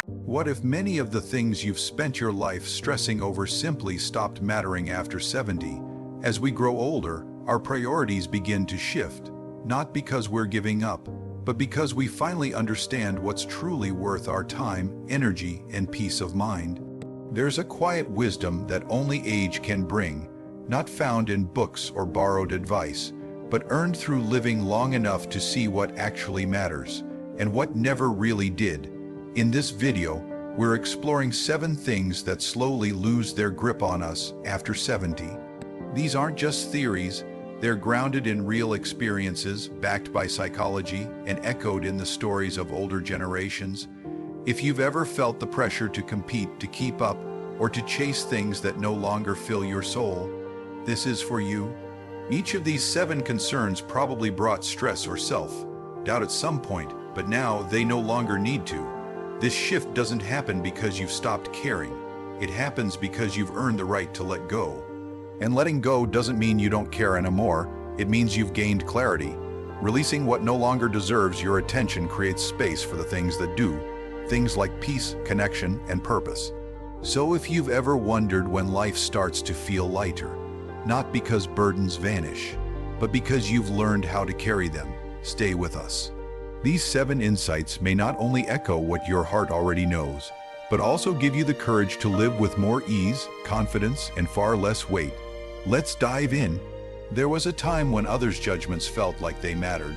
What if many of the things you've spent your life stressing over simply stopped mattering after 70? As we grow older, our priorities begin to shift, not because we're giving up, but because we finally understand what's truly worth our time, energy, and peace of mind. There's a quiet wisdom that only age can bring, not found in books or borrowed advice, but earned through living long enough to see what actually matters, and what never really did. In this video, we're exploring 7 things that slowly lose their grip on us after 70. These aren't just theories, they're grounded in real experiences, backed by psychology, and echoed in the stories of older generations. If you've ever felt the pressure to compete, to keep up, or to chase things that no longer fill your soul, this is for you. Each of these 7 concerns probably brought stress or self-doubt at some point, but now they no longer need to. This shift doesn't happen because you've stopped caring. It happens because you've earned the right to let go. And letting go doesn't mean you don't care anymore. It means you've gained clarity. Releasing what no longer deserves your attention creates space for the things that do. Things like peace, connection, and purpose. So if you've ever wondered when life starts to feel lighter, not because burdens vanish, but because you've learned how to carry them, stay with us. These 7 insights may not only echo what your heart already knows, but also give you the courage to live with more ease, confidence, and far less weight. Let's dive in. There was a time when others' judgments felt like they mattered.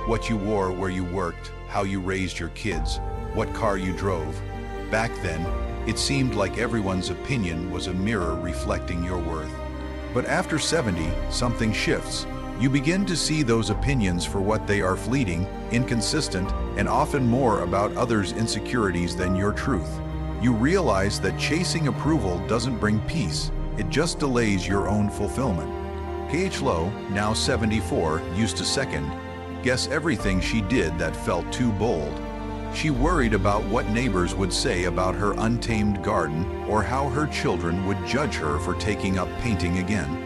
What you wore, where you worked, how you raised your kids, what car you drove. Back then, it seemed like everyone's opinion was a mirror reflecting your worth. But after 70, something shifts. You begin to see those opinions for what they are: fleeting, inconsistent, and often more about others' insecurities than your truth. You realize that chasing approval doesn't bring peace, it just delays your own fulfillment. K.H. Lowe, now 74, used to second-guess everything she did that felt too bold. She worried about what neighbors would say about her untamed garden, or how her children would judge her for taking up painting again.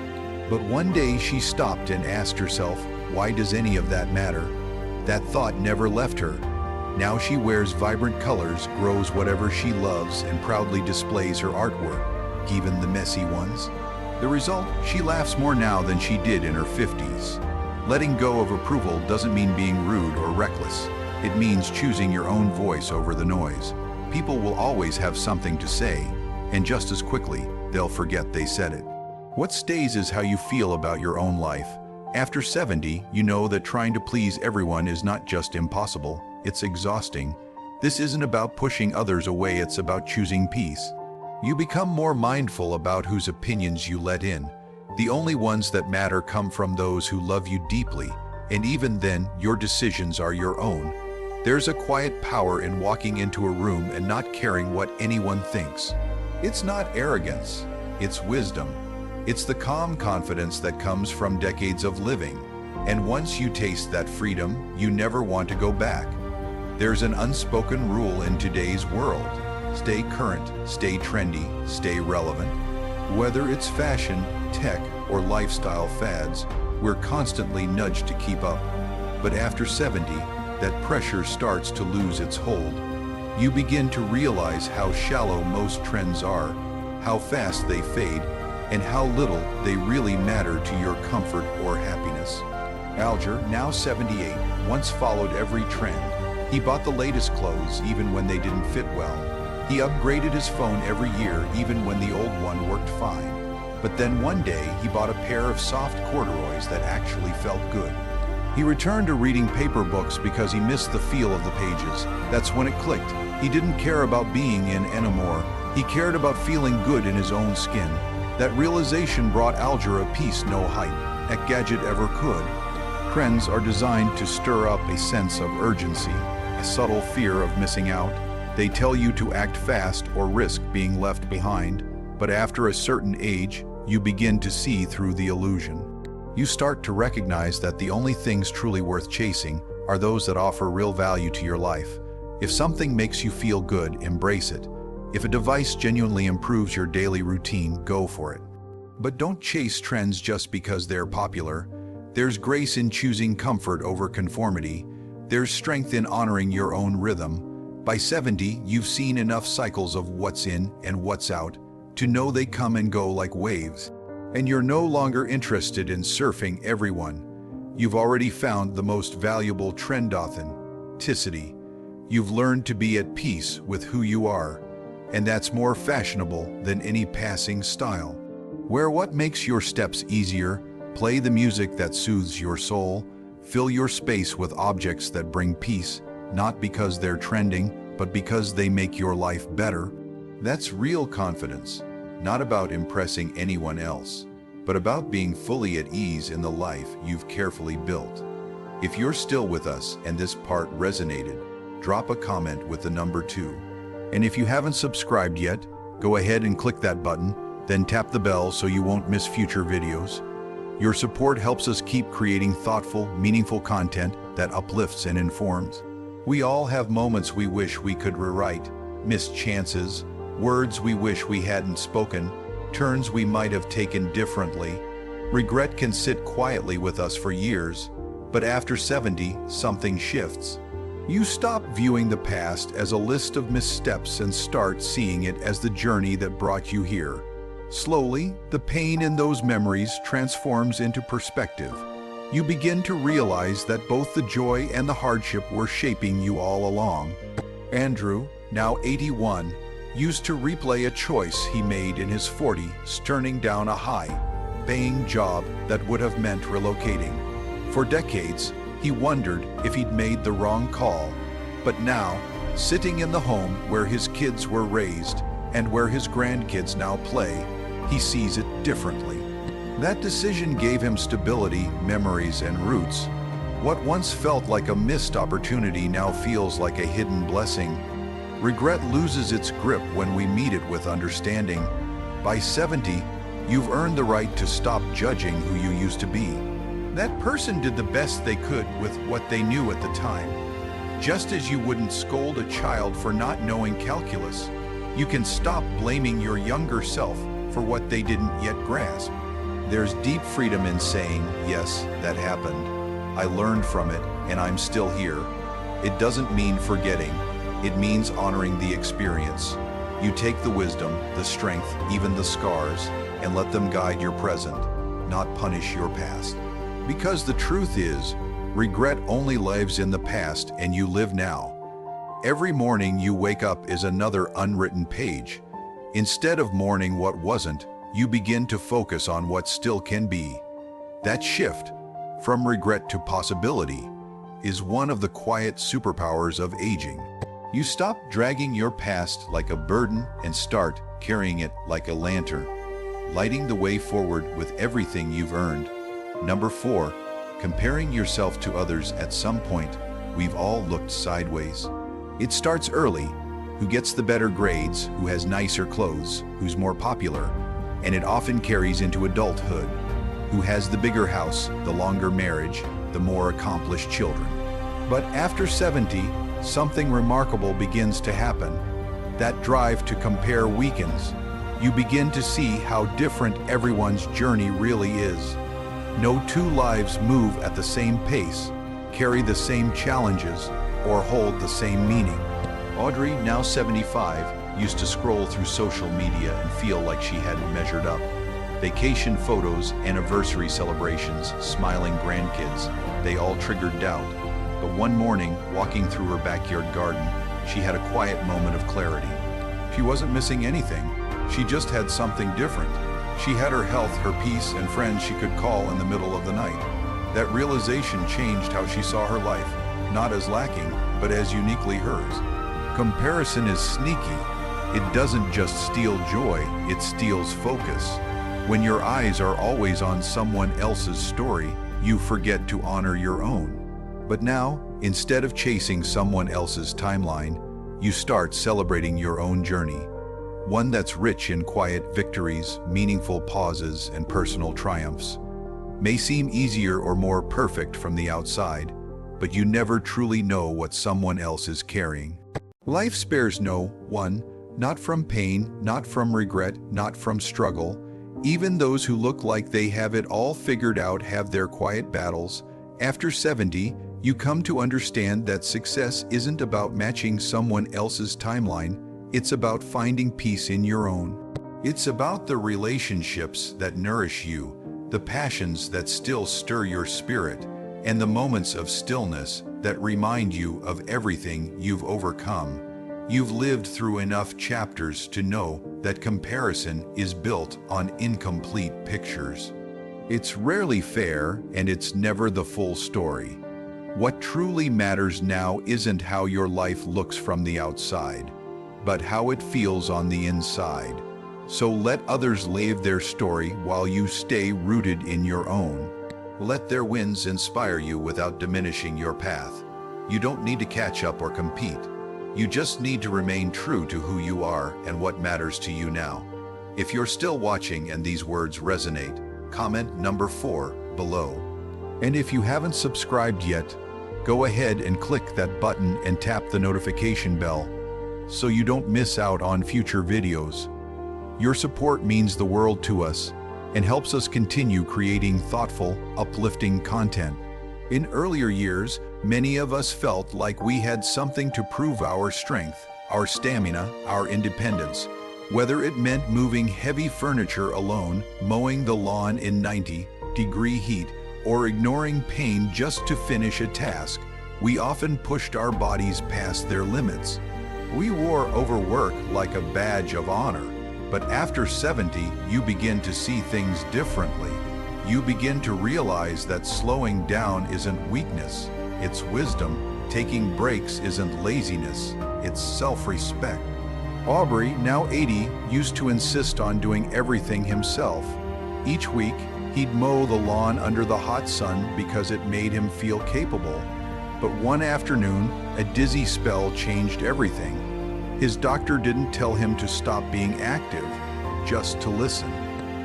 But one day she stopped and asked herself, why does any of that matter? That thought never left her. Now she wears vibrant colors, grows whatever she loves, and proudly displays her artwork, even the messy ones. The result? She laughs more now than she did in her 50s. Letting go of approval doesn't mean being rude or reckless. It means choosing your own voice over the noise. People will always have something to say, and just as quickly, they'll forget they said it. What stays is how you feel about your own life. After 70, you know that trying to please everyone is not just impossible, it's exhausting. This isn't about pushing others away, it's about choosing peace. You become more mindful about whose opinions you let in. The only ones that matter come from those who love you deeply, and even then, your decisions are your own. There's a quiet power in walking into a room and not caring what anyone thinks. It's not arrogance, it's wisdom. It's the calm confidence that comes from decades of living. And once you taste that freedom, you never want to go back. There's an unspoken rule in today's world. Stay current, stay trendy, stay relevant. Whether it's fashion, tech, or lifestyle fads, we're constantly nudged to keep up. But after 70, that pressure starts to lose its hold. You begin to realize how shallow most trends are, how fast they fade, and how little they really matter to your comfort or happiness. Alger, now 78, once followed every trend. He bought the latest clothes even when they didn't fit well. He upgraded his phone every year even when the old one worked fine. But then one day he bought a pair of soft corduroys that actually felt good. He returned to reading paper books because he missed the feel of the pages. That's when it clicked. He didn't care about being in anymore. He cared about feeling good in his own skin. That realization brought Alger a peace no hype gadget ever could. Trends are designed to stir up a sense of urgency, a subtle fear of missing out. They tell you to act fast or risk being left behind. But after a certain age, you begin to see through the illusion. You start to recognize that the only things truly worth chasing are those that offer real value to your life. If something makes you feel good, embrace it. If a device genuinely improves your daily routine, go for it. But don't chase trends just because they're popular. There's grace in choosing comfort over conformity. There's strength in honoring your own rhythm. By 70, you've seen enough cycles of what's in and what's out to know they come and go like waves. And you're no longer interested in surfing everyone. You've already found the most valuable trend: authenticity. You've learned to be at peace with who you are, and that's more fashionable than any passing style. Where what makes your steps easier, play the music that soothes your soul, fill your space with objects that bring peace, not because they're trending, but because they make your life better. That's real confidence, not about impressing anyone else, but about being fully at ease in the life you've carefully built. If you're still with us and this part resonated, drop a comment with the number 2. And if you haven't subscribed yet, go ahead and click that button, then tap the bell so you won't miss future videos. Your support helps us keep creating thoughtful, meaningful content that uplifts and informs. We all have moments we wish we could rewrite, missed chances, words we wish we hadn't spoken, turns we might have taken differently. Regret can sit quietly with us for years, but after 70, something shifts. You stop viewing the past as a list of missteps and start seeing it as the journey that brought you here. Slowly, the pain in those memories transforms into perspective. You begin to realize that both the joy and the hardship were shaping you all along. Andrew, now 81, used to replay a choice he made in his 40s, turning down a high-paying job that would have meant relocating. For decades, he wondered if he'd made the wrong call. But now, sitting in the home where his kids were raised and where his grandkids now play, he sees it differently. That decision gave him stability, memories, and roots. What once felt like a missed opportunity now feels like a hidden blessing. Regret loses its grip when we meet it with understanding. By 70, you've earned the right to stop judging who you used to be. That person did the best they could with what they knew at the time. Just as you wouldn't scold a child for not knowing calculus, you can stop blaming your younger self for what they didn't yet grasp. There's deep freedom in saying, yes, that happened. I learned from it, and I'm still here. It doesn't mean forgetting. It means honoring the experience. You take the wisdom, the strength, even the scars, and let them guide your present, not punish your past. Because the truth is, regret only lives in the past and you live now. Every morning you wake up is another unwritten page. Instead of mourning what wasn't, you begin to focus on what still can be. That shift, from regret to possibility, is one of the quiet superpowers of aging. You stop dragging your past like a burden and start carrying it like a lantern, lighting the way forward with everything you've earned. Number 4, comparing yourself to others. At some point, we've all looked sideways. It starts early. Who gets the better grades, who has nicer clothes, who's more popular, and it often carries into adulthood. Who has the bigger house, the longer marriage, the more accomplished children. But after 70, something remarkable begins to happen. That drive to compare weakens. You begin to see how different everyone's journey really is. No two lives move at the same pace, carry the same challenges, or hold the same meaning. Audrey, now 75, used to scroll through social media and feel like she hadn't measured up. Vacation photos, anniversary celebrations, smiling grandkids, they all triggered doubt. But one morning, walking through her backyard garden, she had a quiet moment of clarity. She wasn't missing anything. She just had something different. She had her health, her peace, and friends she could call in the middle of the night. That realization changed how she saw her life, not as lacking, but as uniquely hers. Comparison is sneaky. It doesn't just steal joy, it steals focus. When your eyes are always on someone else's story, you forget to honor your own. But now, instead of chasing someone else's timeline, you start celebrating your own journey. One that's rich in quiet victories, meaningful pauses, and personal triumphs. May seem easier or more perfect from the outside, but you never truly know what someone else is carrying. Life spares no one, not from pain, not from regret, not from struggle. Even those who look like they have it all figured out have their quiet battles. After 70, You come to understand that success isn't about matching someone else's timeline, it's about finding peace in your own. It's about the relationships that nourish you, the passions that still stir your spirit, and the moments of stillness that remind you of everything you've overcome. You've lived through enough chapters to know that comparison is built on incomplete pictures. It's rarely fair, and it's never the full story. What truly matters now isn't how your life looks from the outside, but how it feels on the inside. So let others live their story while you stay rooted in your own. Let their wins inspire you without diminishing your path. You don't need to catch up or compete. You just need to remain true to who you are and what matters to you now. If you're still watching and these words resonate, comment number 4 below. And if you haven't subscribed yet, go ahead and click that button and tap the notification bell so you don't miss out on future videos. Your support means the world to us and helps us continue creating thoughtful, uplifting content. In earlier years, many of us felt like we had something to prove: our strength, our stamina, our independence. Whether it meant moving heavy furniture alone, mowing the lawn in 90-degree heat, or ignoring pain just to finish a task, we often pushed our bodies past their limits. We wore overwork like a badge of honor. But after 70, you begin to see things differently. You begin to realize that slowing down isn't weakness, it's wisdom. Taking breaks isn't laziness, it's self-respect. Aubrey, now 80, used to insist on doing everything himself. Each week, he'd mow the lawn under the hot sun because it made him feel capable. But one afternoon, a dizzy spell changed everything. His doctor didn't tell him to stop being active, just to listen.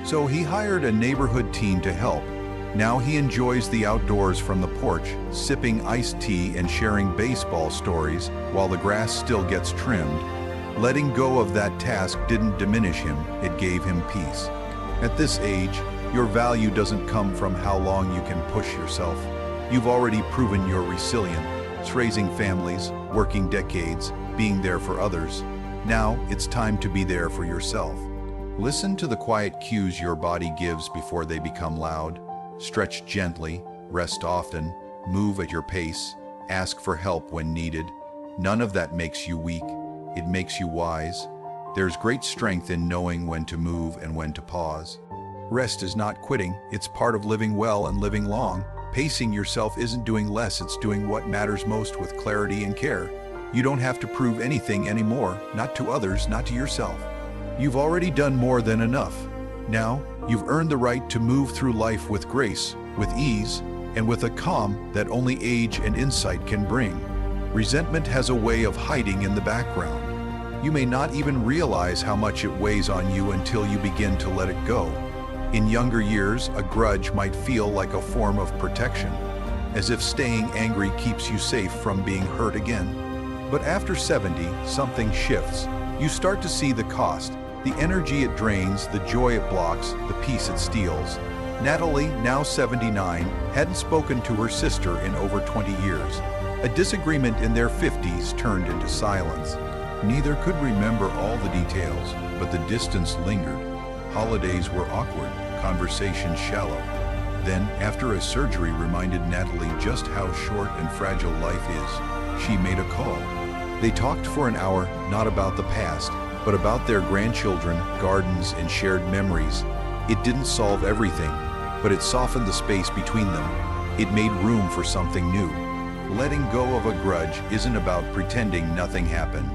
So he hired a neighborhood teen to help. Now he enjoys the outdoors from the porch, sipping iced tea and sharing baseball stories while the grass still gets trimmed. Letting go of that task didn't diminish him, it gave him peace. At this age, your value doesn't come from how long you can push yourself. You've already proven you're resilient, raising families, working decades, being there for others. Now it's time to be there for yourself. Listen to the quiet cues your body gives before they become loud. Stretch gently, rest often, move at your pace, ask for help when needed. None of that makes you weak, it makes you wise. There's great strength in knowing when to move and when to pause. Rest is not quitting, it's part of living well and living long. Pacing yourself isn't doing less, it's doing what matters most with clarity and care. You don't have to prove anything anymore, not to others, not to yourself. You've already done more than enough. Now, you've earned the right to move through life with grace, with ease, and with a calm that only age and insight can bring. Resentment has a way of hiding in the background. You may not even realize how much it weighs on you until you begin to let it go. In younger years, a grudge might feel like a form of protection, as if staying angry keeps you safe from being hurt again. But after 70, something shifts. You start to see the cost, the energy it drains, the joy it blocks, the peace it steals. Natalie, now 79, hadn't spoken to her sister in over 20 years. A disagreement in their 50s turned into silence. Neither could remember all the details, but the distance lingered. Holidays were awkward, conversations shallow. Then, after a surgery reminded Natalie just how short and fragile life is, she made a call. They talked for an hour, not about the past, but about their grandchildren, gardens, and shared memories. It didn't solve everything, but it softened the space between them. It made room for something new. Letting go of a grudge isn't about pretending nothing happened.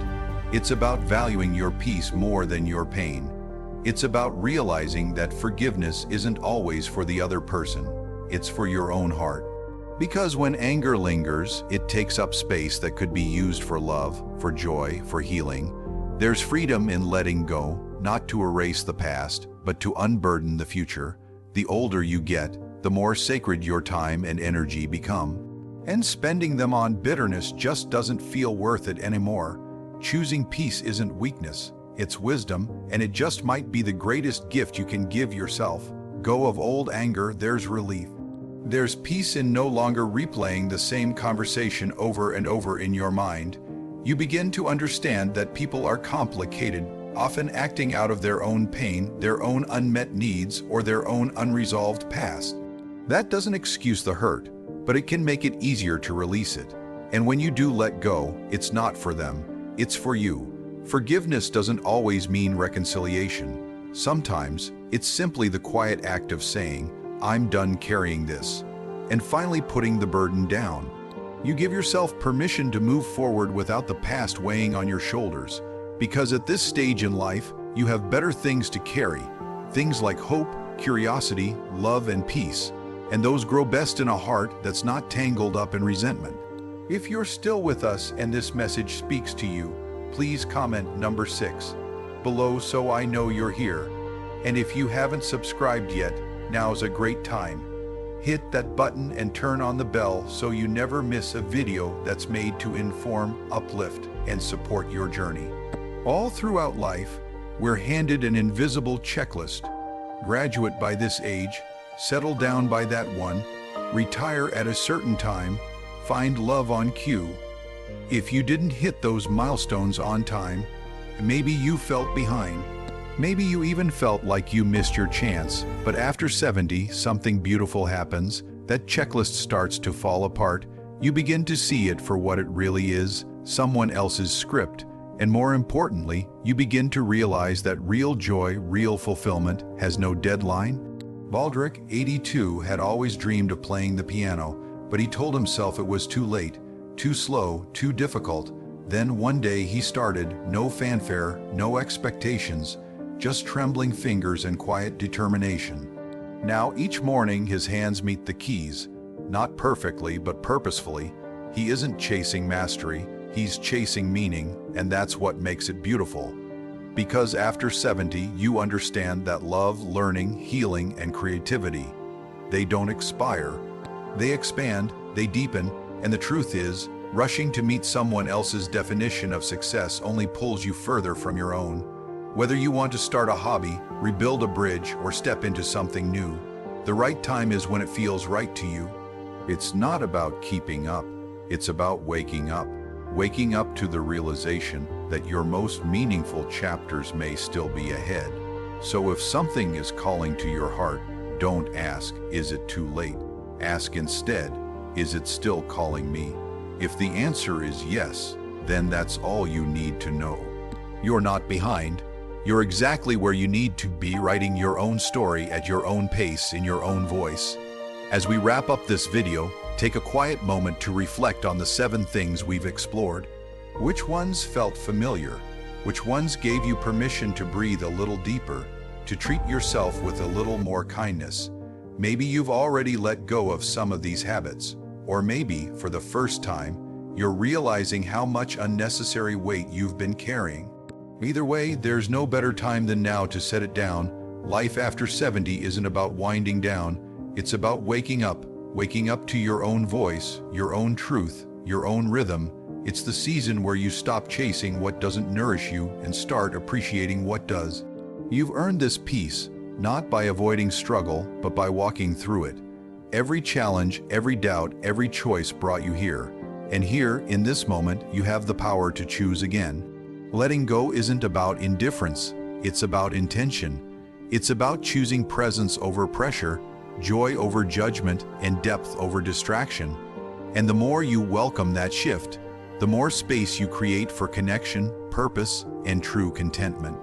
It's about valuing your peace more than your pain. It's about realizing that forgiveness isn't always for the other person, it's for your own heart. Because when anger lingers, it takes up space that could be used for love, for joy, for healing. There's freedom in letting go, not to erase the past, but to unburden the future. The older you get, the more sacred your time and energy become. And spending them on bitterness just doesn't feel worth it anymore. Choosing peace isn't weakness, it's wisdom, and it just might be the greatest gift you can give yourself. Go of old anger, there's relief. There's peace in no longer replaying the same conversation over and over in your mind. You begin to understand that people are complicated, often acting out of their own pain, their own unmet needs, or their own unresolved past. That doesn't excuse the hurt, but it can make it easier to release it. And when you do let go, it's not for them, it's for you. Forgiveness doesn't always mean reconciliation. Sometimes, it's simply the quiet act of saying, "I'm done carrying this," and finally putting the burden down. You give yourself permission to move forward without the past weighing on your shoulders, because at this stage in life, you have better things to carry. Things like hope, curiosity, love, and peace. And those grow best in a heart that's not tangled up in resentment. If you're still with us and this message speaks to you, please comment number 6 below so I know you're here. And if you haven't subscribed yet, now's a great time. Hit that button and turn on the bell so you never miss a video that's made to inform, uplift, and support your journey. All throughout life, we're handed an invisible checklist. Graduate by this age, settle down by that one, retire at a certain time, find love on cue. If you didn't hit those milestones on time, maybe you felt behind. Maybe you even felt like you missed your chance, but after 70, something beautiful happens. That checklist starts to fall apart. You begin to see it for what it really is, someone else's script. And more importantly, you begin to realize that real joy, real fulfillment, has no deadline. Baldrick, 82, had always dreamed of playing the piano, but he told himself it was too late, too slow, too difficult. Then one day he started, no fanfare, no expectations, just trembling fingers and quiet determination. Now each morning his hands meet the keys, not perfectly but purposefully. He isn't chasing mastery, he's chasing meaning, and that's what makes it beautiful. Because after 70, you understand that love, learning, healing, and creativity, they don't expire. They expand, they deepen, and the truth is, rushing to meet someone else's definition of success only pulls you further from your own. Whether you want to start a hobby, rebuild a bridge, or step into something new, the right time is when it feels right to you. It's not about keeping up, it's about waking up. Waking up to the realization that your most meaningful chapters may still be ahead. So if something is calling to your heart, don't ask, "Is it too late?" Ask instead, "Is it still calling me?" If the answer is yes, then that's all you need to know. You're not behind. You're exactly where you need to be, writing your own story at your own pace in your own voice. As we wrap up this video, take a quiet moment to reflect on the 7 things we've explored. Which ones felt familiar? Which ones gave you permission to breathe a little deeper, to treat yourself with a little more kindness? Maybe you've already let go of some of these habits, or maybe, for the first time, you're realizing how much unnecessary weight you've been carrying. Either way, there's no better time than now to set it down. Life after 70 isn't about winding down, it's about waking up to your own voice, your own truth, your own rhythm. It's the season where you stop chasing what doesn't nourish you and start appreciating what does. You've earned this peace, not by avoiding struggle, but by walking through it. Every challenge, every doubt, every choice brought you here. And here, in this moment, you have the power to choose again. Letting go isn't about indifference, it's about intention. It's about choosing presence over pressure, joy over judgment, and depth over distraction. And the more you welcome that shift, the more space you create for connection, purpose, and true contentment.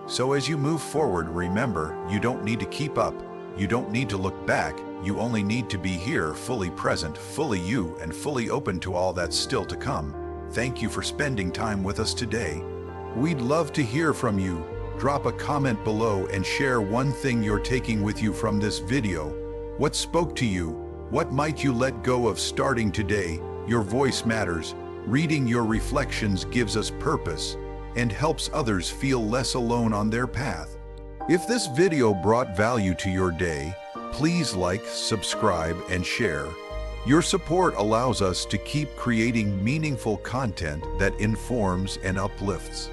So as you move forward, remember, you don't need to keep up, you don't need to look back, you only need to be here, fully present, fully you, and fully open to all that's still to come. Thank you for spending time with us today. We'd love to hear from you. Drop a comment below and share one thing you're taking with you from this video. What spoke to you? What might you let go of starting today? Your voice matters. Reading your reflections gives us purpose and helps others feel less alone on their path. If this video brought value to your day, please like, subscribe, and share. Your support allows us to keep creating meaningful content that informs and uplifts.